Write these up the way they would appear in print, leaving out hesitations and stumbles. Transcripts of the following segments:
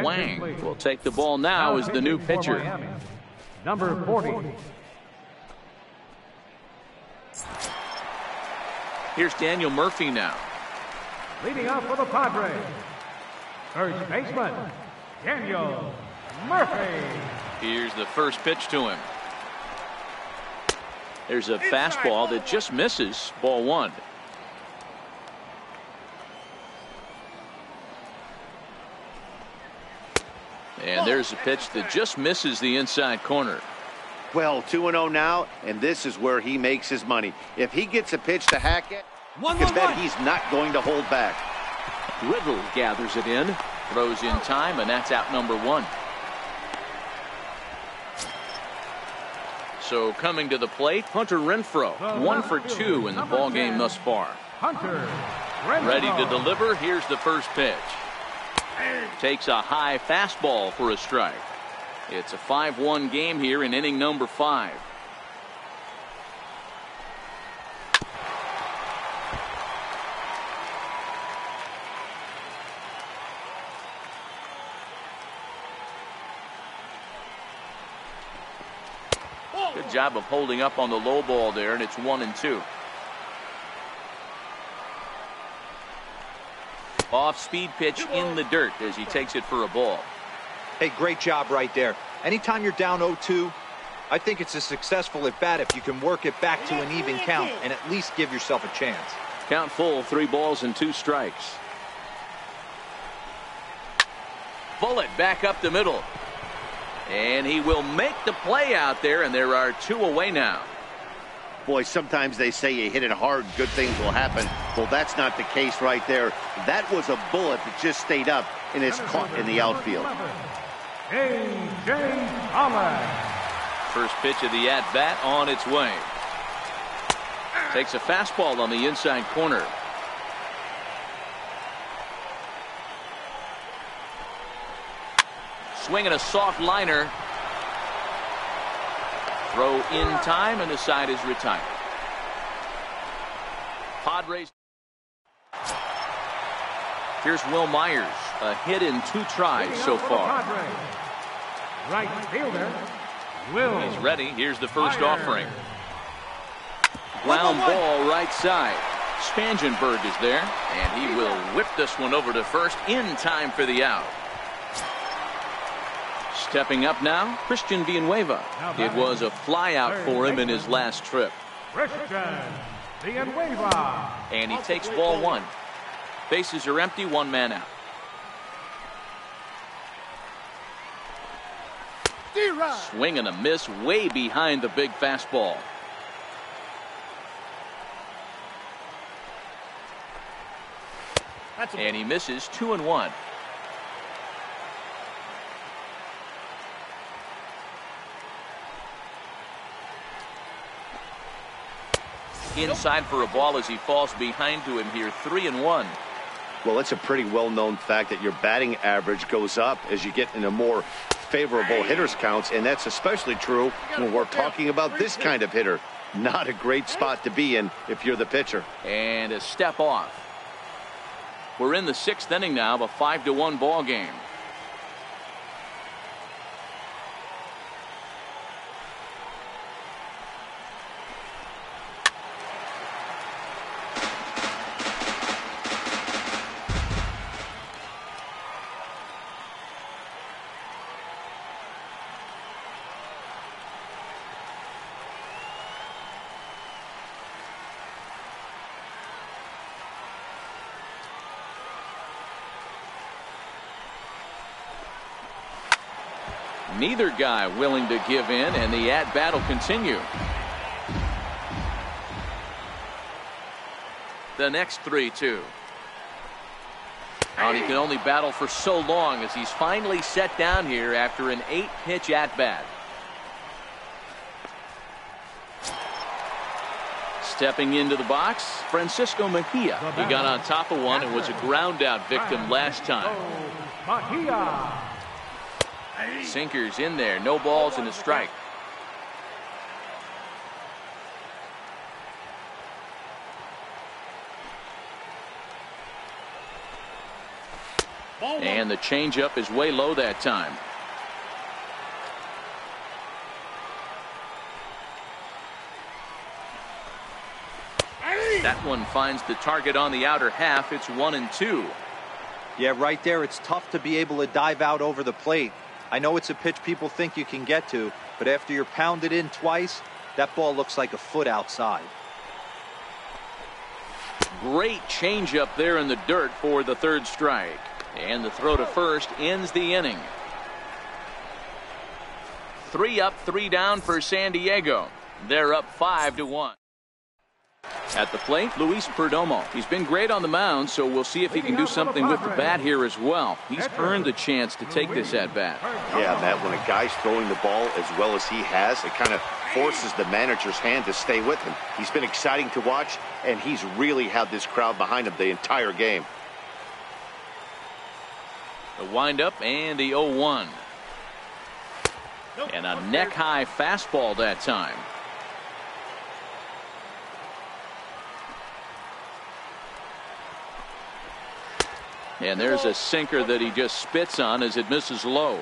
Wang will take the ball now as the new pitcher. Miami, number 40. Here's Daniel Murphy now. Leading off for the Padres, first baseman, Daniel Murphy. Here's the first pitch to him. There's a fastball that just misses, ball one. And there's a pitch that just misses the inside corner. Well, 2-0 now, and this is where he makes his money. If he gets a pitch to Hackett, you can bet he's not going to hold back. Riddle gathers it in, throws in time, and that's out number one. So coming to the plate, Hunter Renfroe, 1 for 2 in the ballgame thus far. Hunter Renfroe. Ready to deliver. Here's the first pitch. Takes a high fastball for a strike. It's a 5-1 game here in inning number 5. Good job of holding up on the low ball there, and it's 1-2. Off-speed pitch in the dirt as he takes it for a ball. Hey, great job right there. Anytime you're down 0-2, I think it's a successful at bat if you can work it back to an even count and at least give yourself a chance. Count full, 3 balls and 2 strikes. Bullet back up the middle. And he will make the play out there, and there are 2 away now. Boy, sometimes they say you hit it hard, good things will happen. Well, that's not the case right there. That was a bullet that just stayed up and is caught in the outfield. A.J. Holland. First pitch of the at-bat on its way. Takes a fastball on the inside corner. Swinging a soft liner. Throw in time, and the side is retired. Padres. Here's Will Myers, a hit in 2 tries so far. Right fielder, Will. He's ready. Here's the first Myers. offering. Ground ball right side. Spangenberg is there, and he will whip this one over to first in time for the out. Stepping up now, Christian Villanueva. It was a fly out for him in his last trip. Christian Villanueva. And he takes ball 1. Bases are empty, 1 man out. Swing and a miss way behind the big fastball. And he misses 2-1. Inside for a ball as he falls behind to him here, 3-1. Well, it's a pretty well-known fact that your batting average goes up as you get into more favorable hitters counts, and that's especially true when we're talking about this kind of hitter. Not a great spot to be in if you're the pitcher. And a step off. We're in the 6th inning now of a 5-1 ball game. Neither guy willing to give in, and the at-bat will continue. The next 3-2. And he can only battle for so long as he's finally set down here after an 8-pitch at-bat. Stepping into the box, Francisco Mejia. He got on top of one and was a ground-out victim last time. Mejia. Sinkers in there, no balls and a strike. And the changeup is way low that time. That one finds the target on the outer half. It's 1-2. Yeah, right there. It's tough to be able to dive out over the plate. I know it's a pitch people think you can get to, but after you're pounded in twice, that ball looks like a foot outside. Great changeup there in the dirt for the 3rd strike. And the throw to first ends the inning. 3 up, 3 down for San Diego. They're up 5-1. At the plate, Luis Perdomo. He's been great on the mound, so we'll see if he can do something with the bat here as well. He's earned the chance to take this at bat. Yeah, Matt, when a guy's throwing the ball as well as he has, it kind of forces the manager's hand to stay with him. He's been exciting to watch, and he's really had this crowd behind him the entire game. The windup and the 0-1. And a neck-high fastball that time. And there's a sinker that he just spits on as it misses low.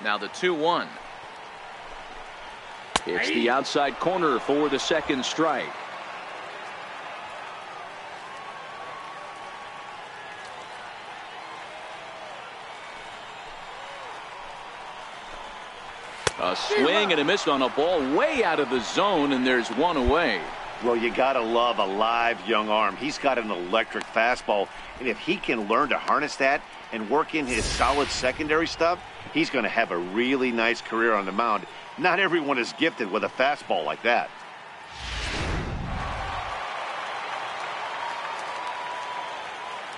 Now the 2-1. It's the outside corner for the 2nd strike. A swing and a miss on a ball way out of the zone, and there's one away. Well, you got to love a live young arm. He's got an electric fastball, and if he can learn to harness that and work in his solid secondary stuff, he's going to have a really nice career on the mound. Not everyone is gifted with a fastball like that.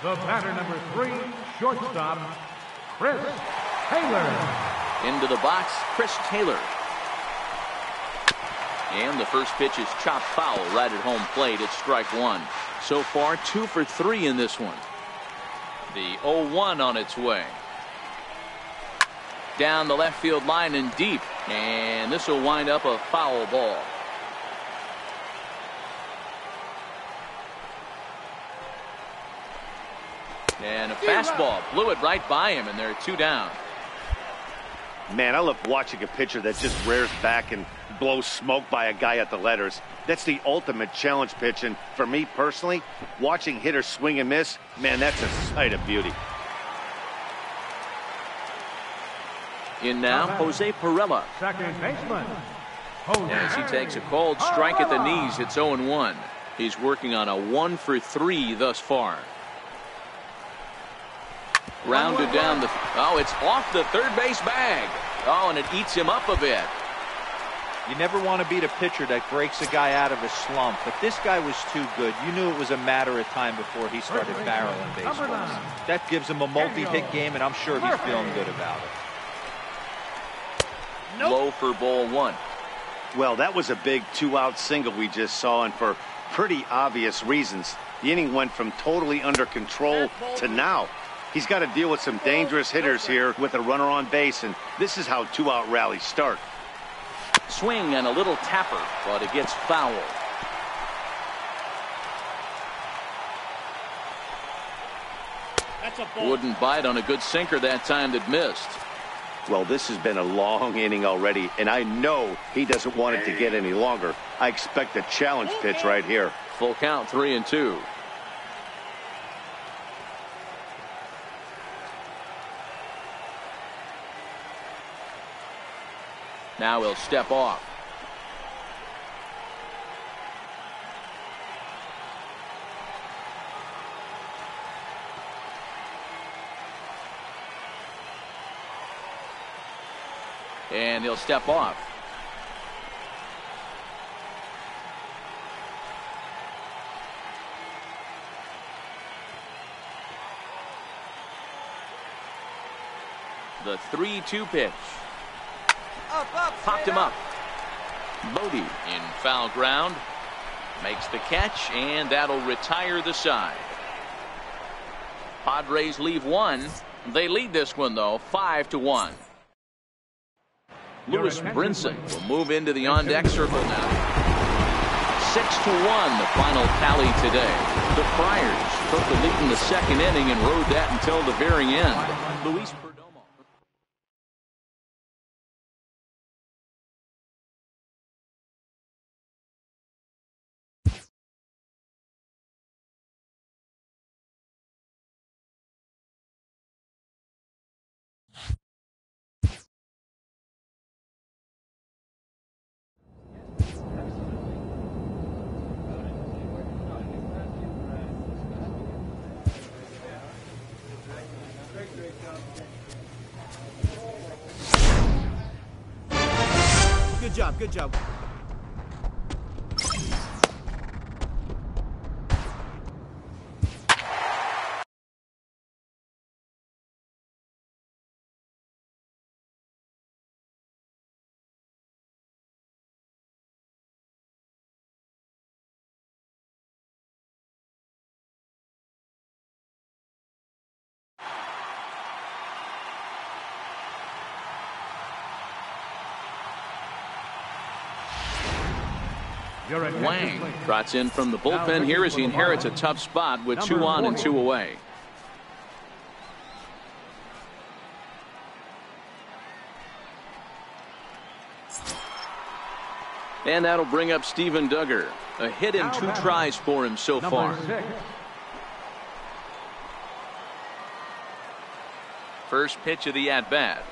The batter number 3, shortstop, Chris Taylor. Into the box, Chris Taylor. And the first pitch is chopped foul right at home plate. It's strike 1. So far 2 for 3 in this one. The 0-1 on its way. Down the left field line and deep. And this will wind up a foul ball. And a fastball blew it right by him, and they're 2 down. Man, I love watching a pitcher that just rears back and blows smoke by a guy at the letters. That's the ultimate challenge pitch, and for me personally, watching hitters swing and miss, man, that's a sight of beauty. In now, Jose Perella. Second baseman, As he takes a cold strike at the knees, it's 0-1. He's working on a 1 for 3 thus far. Rounded down the... Oh, it's off the third base bag. Oh, and it eats him up a bit. You never want to beat a pitcher that breaks a guy out of a slump, but this guy was too good. You knew it was a matter of time before he started barreling baseballs. That gives him a multi-hit game, and I'm sure he's feeling good about it. Low for ball 1. Well, that was a big 2-out single we just saw, and for pretty obvious reasons. The inning went from totally under control to now. He's got to deal with some dangerous hitters here with a runner on base, and this is how 2-out rallies start. Swing and a little tapper, but it gets foul. Wouldn't bite on a good sinker that time that missed. Well, this has been a long inning already, and I know he doesn't want it to get any longer. I expect a challenge pitch right here. Full count, 3-2. Now he'll step off. And he'll step off. The 3-2 pitch. Popped him up. Bodie in foul ground. Makes the catch, and that'll retire the side. Padres leave one. They lead this one, though, 5-1. Lewis Brinson will move into the on-deck circle now. 6-1, the final tally today. The Friars took the lead in the second inning and rode that until the very end. Luis Perdomo. Good job, good job. Wang trots in from the bullpen here as he inherits a tough spot with 2 on and 2 away. And that'll bring up Steven Duggar. A hit in 2 tries for him so far. First pitch of the at-bat.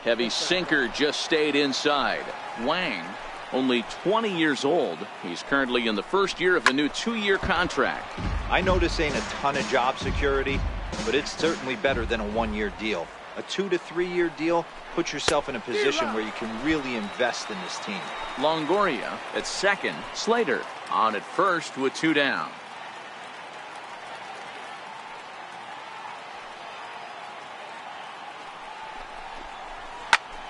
Heavy sinker just stayed inside. Wang, only 20 years old. He's currently in the first year of a new 2-year contract. I know this ain't a ton of job security, but it's certainly better than a 1-year deal. A 2 to 3 year deal puts yourself in a position where you can really invest in this team. Longoria at second. Slater on at first with 2 down.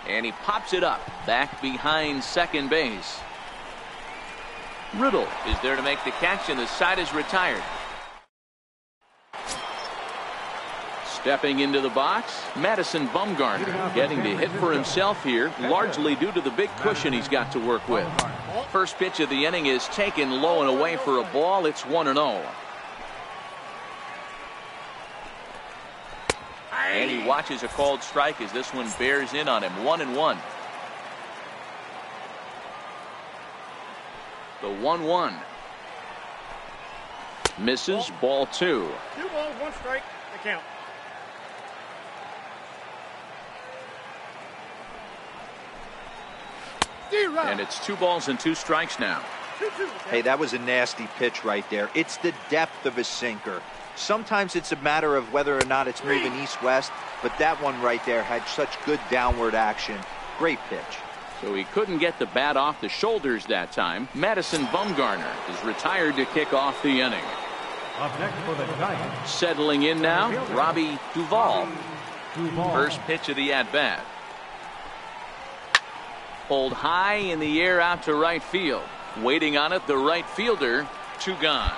And he pops it up back behind second base. Riddle is there to make the catch, and the side is retired. Stepping into the box, Madison Bumgarner getting the hit for himself here, largely due to the big cushion he's got to work with. First pitch of the inning is taken low and away for a ball. It's 1-0. And he watches a called strike as this one bears in on him. 1-1. The 1-1. Misses. Ball 2. 2 balls, 1 strike. The count. And it's 2 balls and 2 strikes now. Hey, that was a nasty pitch right there. It's the depth of a sinker. Sometimes it's a matter of whether or not it's moving east-west, but that one right there had such good downward action. Great pitch. So he couldn't get the bat off the shoulders that time. Madison Bumgarner is retired to kick off the inning. Up next for the Giants. Settling in now, Robbie Duvall. First pitch of the at-bat. Pulled high in the air out to right field. Waiting on it, the right fielder. 2 gone.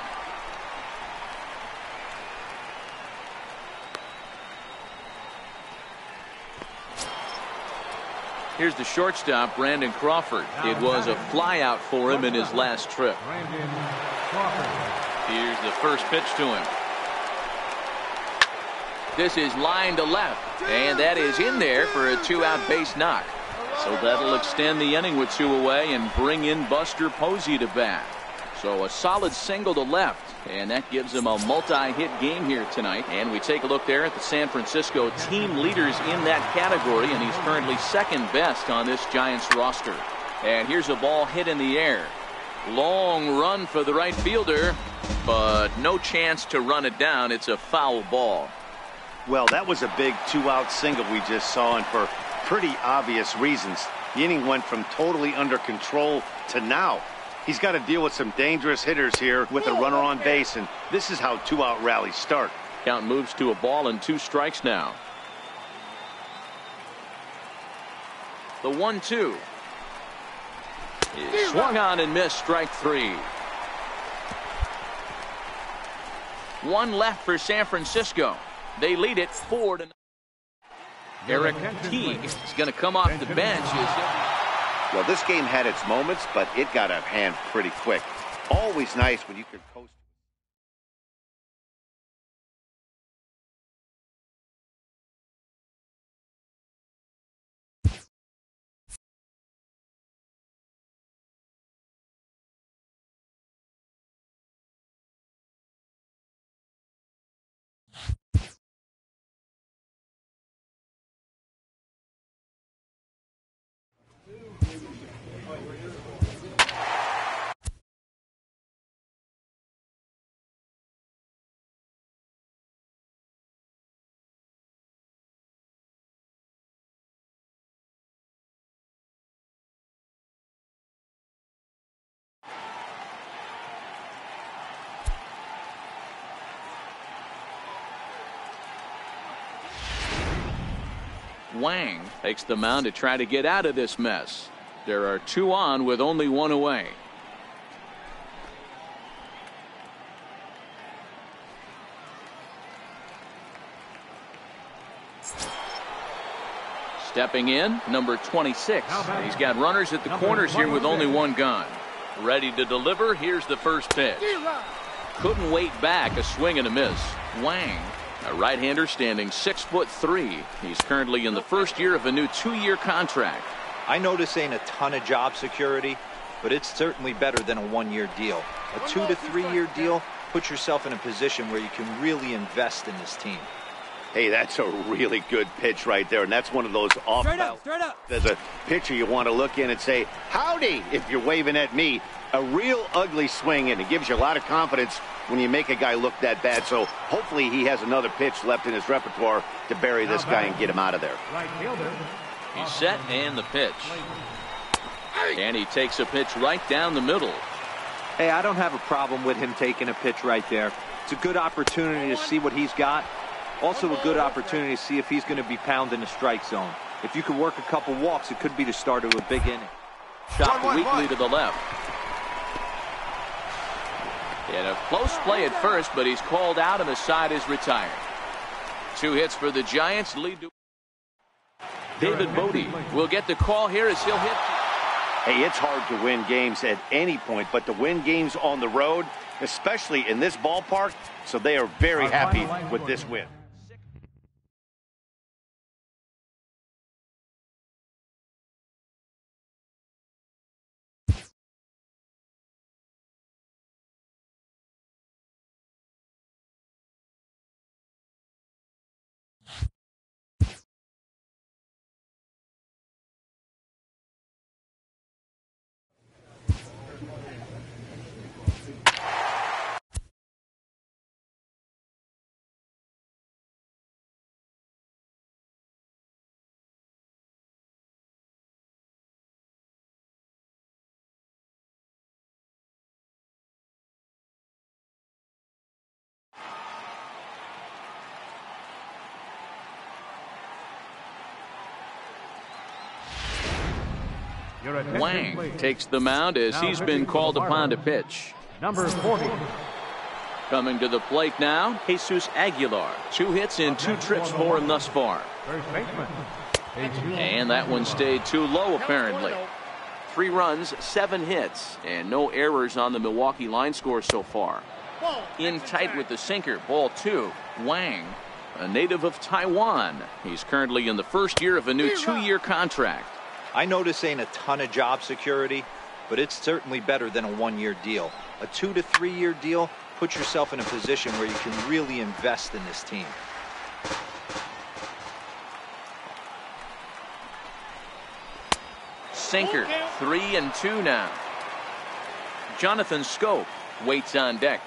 Here's the shortstop, Brandon Crawford. It was a flyout for him in his last trip. Brandon Crawford. Here's the first pitch to him. This is line to left, and that is in there for a 2-out base knock. So that'll extend the inning with 2 away and bring in Buster Posey to bat. So a solid single to left, and that gives him a multi-hit game here tonight. And we take a look there at the San Francisco team leaders in that category, and he's currently second best on this Giants roster. And here's a ball hit in the air. Long run for the right fielder, but no chance to run it down. It's a foul ball. Well, that was a big 2-out single we just saw, and for pretty obvious reasons. The inning went from totally under control to now. He's got to deal with some dangerous hitters here with a runner on base, and this is how 2-out rallies start. Count moves to a ball and 2 strikes now. The 1-2 is swung on and missed, strike 3. 1 left for San Francisco. They lead it 4-0. Eric Teague is going to come off the bench. Well, this game had its moments, but it got out of hand pretty quick. Always nice when you can coast. Wang takes the mound to try to get out of this mess. There are 2 on with only 1 away. Stepping in, number 26. He's got runners at the corners here with only 1 gun. Ready to deliver. Here's the first pitch. Couldn't wait back. A swing and a miss. Wang, a right-hander standing 6'3". He's currently in the first year of a new 2-year contract. I know this ain't a ton of job security, but it's certainly better than a 1-year deal. A 2 to 3-year deal puts yourself in a position where you can really invest in this team. Hey, that's a really good pitch right there, and that's one of those off. Straight up. As a pitcher, you want to look in and say, howdy, if you're waving at me. A real ugly swing, and it gives you a lot of confidence when you make a guy look that bad. So hopefully he has another pitch left in his repertoire to bury this guy and get him out of there. Right fielder. He's set, and the pitch. And he takes a pitch right down the middle. Hey, I don't have a problem with him taking a pitch right there. It's a good opportunity to see what he's got. Also a good opportunity to see if he's going to be pounding the strike zone. If you could work a couple walks, it could be the start of a big inning. Shot weakly to the left. And a close play at first, but he's called out and the side is retired. 2 hits for the Giants lead to. David Bodie will get the call here as he'll hit. Hey, it's hard to win games at any point, but to win games on the road, especially in this ballpark, so they are very happy with this win. Wang takes the mound as he's been called upon to pitch. Number 40. Coming to the plate now, Jesus Aguilar. 2 hits in 2 trips for him thus far. First baseman. And that one stayed too low apparently. 3 runs, 7 hits, and no errors on the Milwaukee line score so far. In tight with the sinker, ball 2. Wang a native of Taiwan. He's currently in the first year of a new 2-year contract. I know this ain't a ton of job security, but it's certainly better than a 1-year deal. A 2 to 3 year deal puts yourself in a position where you can really invest in this team. Sinker, 3-2 now. Jonathan Scope waits on deck.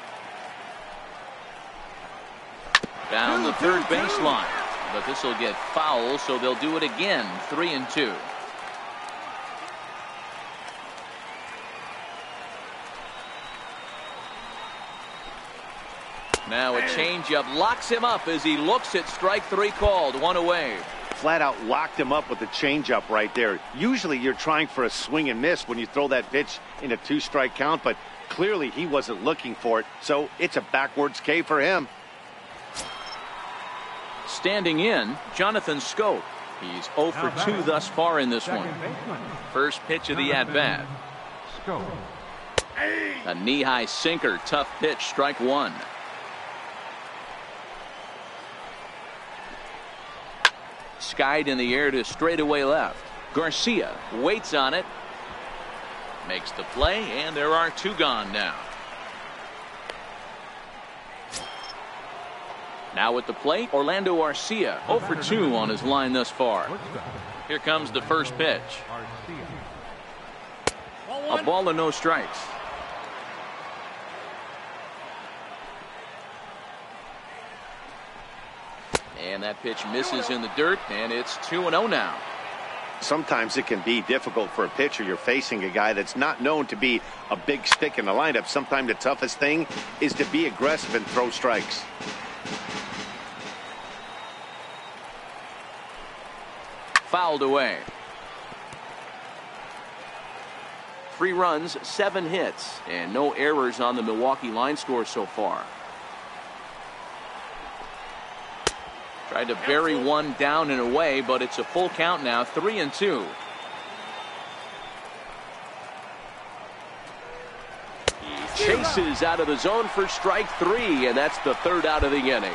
Down the third baseline, but this will get foul, so they'll do it again. 3-2. Now a changeup locks him up as he looks at strike 3 called. 1 away. Flat out locked him up with the changeup right there. Usually you're trying for a swing and miss when you throw that pitch in a 2-strike count, but clearly he wasn't looking for it, so it's a backwards K for him. Standing in, Jonathan Scope. He's 0 for 2 thus far in this one. First pitch of the at-bat. A knee-high sinker, tough pitch, strike 1. Skied in the air to straightaway left. Garcia waits on it. Makes the play, and there are 2 gone now. Now at the plate, Orlando Arcia, 0 for 2 on his line thus far. Here comes the first pitch. A ball and no strikes. And that pitch misses in the dirt, and it's 2-0 now. Sometimes it can be difficult for a pitcher. You're facing a guy that's not known to be a big stick in the lineup. Sometimes the toughest thing is to be aggressive and throw strikes. Fouled away. 3 runs, 7 hits, and no errors on the Milwaukee line score so far. Tried to bury one down and away, but it's a full count now. 3-2. He chases out of the zone for strike 3, and that's the 3rd out of the inning.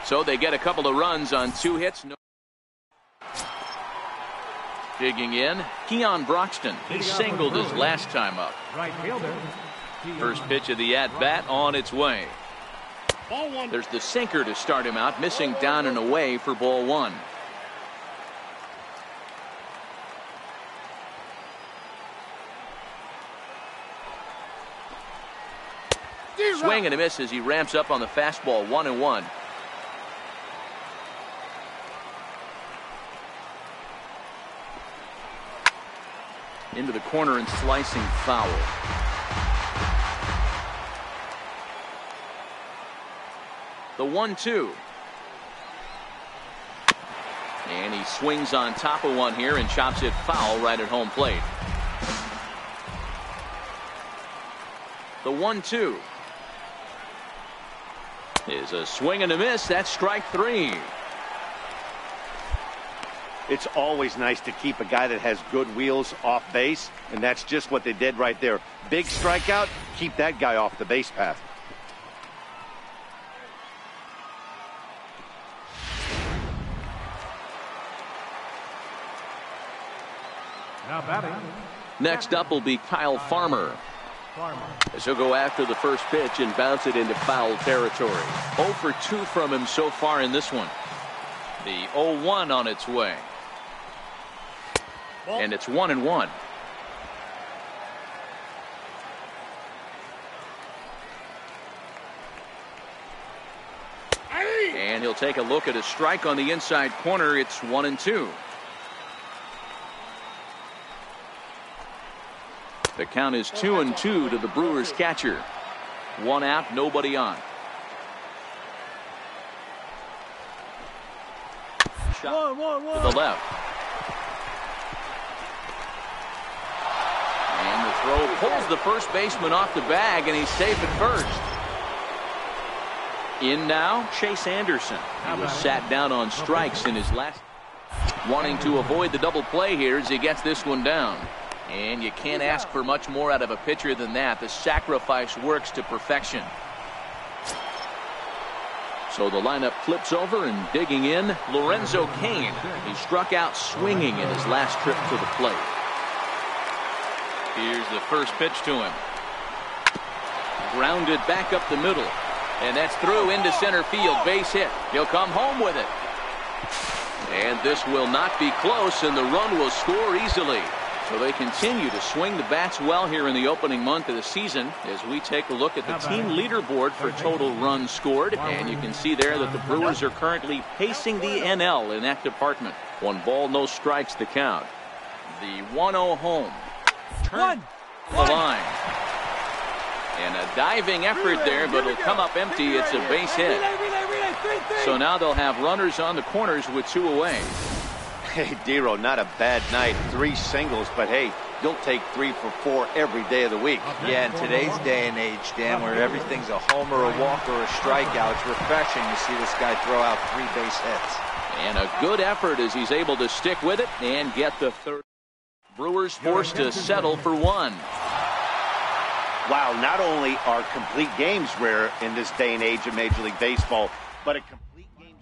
So they get a couple of runs on 2 hits. Digging in, Keon Broxton. He singled his last time up. First pitch of the at-bat on its way. There's the sinker to start him out, missing down and away for ball 1. Swing and a miss as he ramps up on the fastball. 1-1. Into the corner and slicing foul. The 1-2. And he swings on top of one here and chops it foul right at home plate. The 1-2 is a swing and a miss. That's strike 3. It's always nice to keep a guy that has good wheels off base, and that's just what they did right there. Big strikeout, keep that guy off the base path. Now batting. Next up will be Kyle Farmer, as he'll go after the first pitch and bounce it into foul territory. 0 for 2 from him so far in this one. The 0-1 on its way. And it's 1-1. And he'll take a look at a strike on the inside corner. It's 1-2. The count is 2-2 to the Brewers catcher. 1 out, nobody on. Shot to the left. And the throw pulls the first baseman off the bag, and he's safe at first. In now, Chase Anderson. He was sat down on strikes in his last. Wanting to avoid the double play here as he gets this one down. And you can't ask for much more out of a pitcher than that. The sacrifice works to perfection. So the lineup flips over, and digging in, Lorenzo Cain. He struck out swinging in his last trip to the plate. Here's the first pitch to him. Grounded back up the middle. And that's through into center field. Base hit. He'll come home with it. And this will not be close, and the run will score easily. So they continue to swing the bats well here in the opening month of the season as we take a look at the team leaderboard for total runs scored. And you can see there that the Brewers are currently pacing the NL in that department. 1 ball, no strikes to count. The 1-0 home. Turn the line. And a diving effort there, but it'll come up empty. It's a base hit. So now they'll have runners on the corners with 2 away. Hey, Dero, not a bad night. 3 singles, but hey, you'll take 3 for 4 every day of the week. Yeah, in today's day and age, Dan, where everything's a homer, a walk, or a strikeout, it's refreshing to see this guy throw out 3 base hits. And a good effort as he's able to stick with it and get the third. Brewers forced to settle for 1. Wow, not only are complete games rare in this day and age of Major League Baseball, but a complete game.